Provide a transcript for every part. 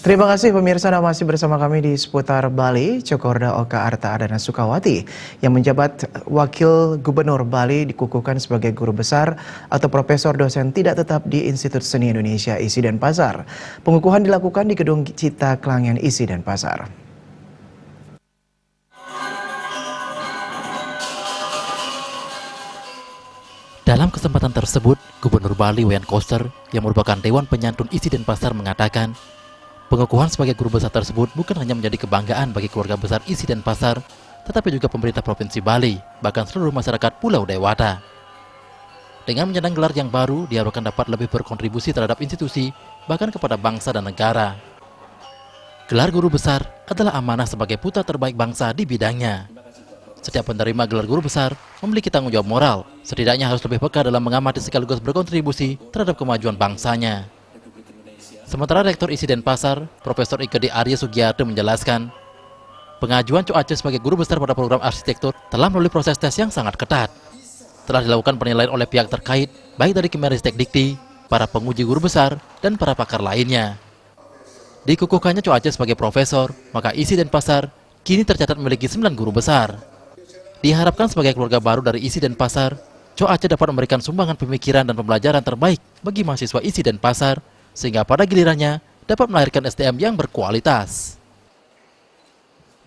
Terima kasih pemirsa, Anda masih bersama kami di seputar Bali. Cokorda Oka Arta Adana Sukawati yang menjabat Wakil Gubernur Bali dikukuhkan sebagai guru besar atau profesor dosen tidak tetap di Institut Seni Indonesia Isi Denpasar. Pengukuhan dilakukan di Gedung Cita Kelangian Isi Denpasar. Dalam kesempatan tersebut, Gubernur Bali Wayan Koster yang merupakan Dewan Penyantun Isi Denpasar mengatakan, pengukuhan sebagai guru besar tersebut bukan hanya menjadi kebanggaan bagi keluarga besar Isi Denpasar, tetapi juga pemerintah Provinsi Bali, bahkan seluruh masyarakat Pulau Dewata. Dengan menyandang gelar yang baru, diharapkan dapat lebih berkontribusi terhadap institusi, bahkan kepada bangsa dan negara. Gelar guru besar adalah amanah sebagai putra terbaik bangsa di bidangnya. Setiap penerima gelar guru besar memiliki tanggung jawab moral, setidaknya harus lebih peka dalam mengamati sekaligus berkontribusi terhadap kemajuan bangsanya. Sementara Rektor Isi Denpasar, Profesor Ikedi Arya Sugiarto menjelaskan, pengajuan Co Aceh sebagai guru besar pada program arsitektur telah melalui proses tes yang sangat ketat. Telah dilakukan penilaian oleh pihak terkait, baik dari Kemenristek Dikti, para penguji guru besar, dan para pakar lainnya. Dikukuhkannya Co Aceh sebagai profesor, maka Isi Denpasar kini tercatat memiliki 9 guru besar. Diharapkan sebagai keluarga baru dari Isi Denpasar, Co Aceh dapat memberikan sumbangan pemikiran dan pembelajaran terbaik bagi mahasiswa Isi Denpasar, sehingga pada gilirannya dapat melahirkan SDM yang berkualitas.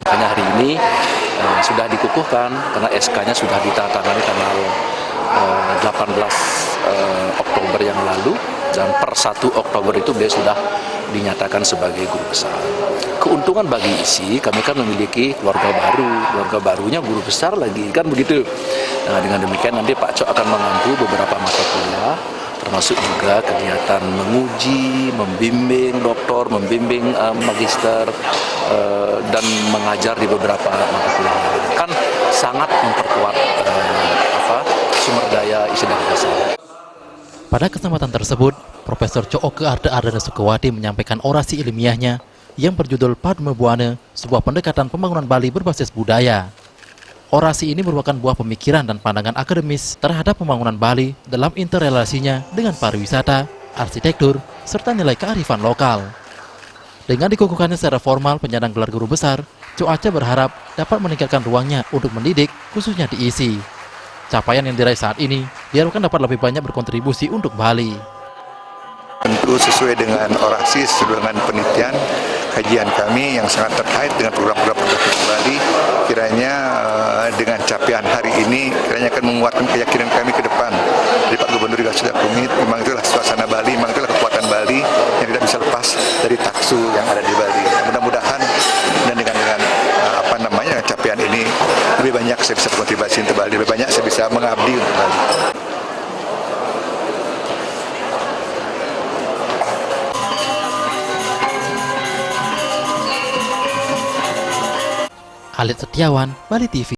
Makanya hari ini sudah dikukuhkan karena SK-nya sudah ditandatangani tanggal 18 Oktober yang lalu, dan per 1 Oktober itu beliau sudah dinyatakan sebagai guru besar. Keuntungan bagi Isi, kami kan memiliki keluarga baru, keluarga barunya guru besar lagi, kan begitu. Nah, dengan demikian nanti Pak Cok akan mengampu beberapa mata kuliah, termasuk juga kegiatan menguji, membimbing doktor, membimbing magister, dan mengajar di beberapa mata kuliah. Kan sangat memperkuat sumber daya Isi Denpasar. Pada kesempatan tersebut, Profesor Coka Arta Adana Sukawati menyampaikan orasi ilmiahnya yang berjudul Padma Buana, sebuah pendekatan pembangunan Bali berbasis budaya. Orasi ini merupakan buah pemikiran dan pandangan akademis terhadap pembangunan Bali dalam interrelasinya dengan pariwisata, arsitektur, serta nilai kearifan lokal. Dengan dikukuhkannya secara formal penyandang gelar guru besar, Co Aceh berharap dapat meningkatkan ruangnya untuk mendidik, khususnya di Isi. Capaian yang diraih saat ini diharapkan dapat lebih banyak berkontribusi untuk Bali. Tentu sesuai dengan orasi, sesuai dengan penelitian, kajian kami yang sangat terkait dengan program-program Provinsi Bali, kiranya dengan capaian hari ini, kiranya akan menguatkan keyakinan kami ke depan. Jadi Pak Gubernur juga sudah komit, memang itulah suasana Bali, memang itulah kekuatan Bali yang tidak bisa lepas dari taksu yang ada di Bali. Mudah-mudahan dan dengan capaian ini lebih banyak saya bisa berkontribusi untuk Bali, lebih banyak saya bisa mengabdi untuk Bali. Khalid Setiawan, Bali TV.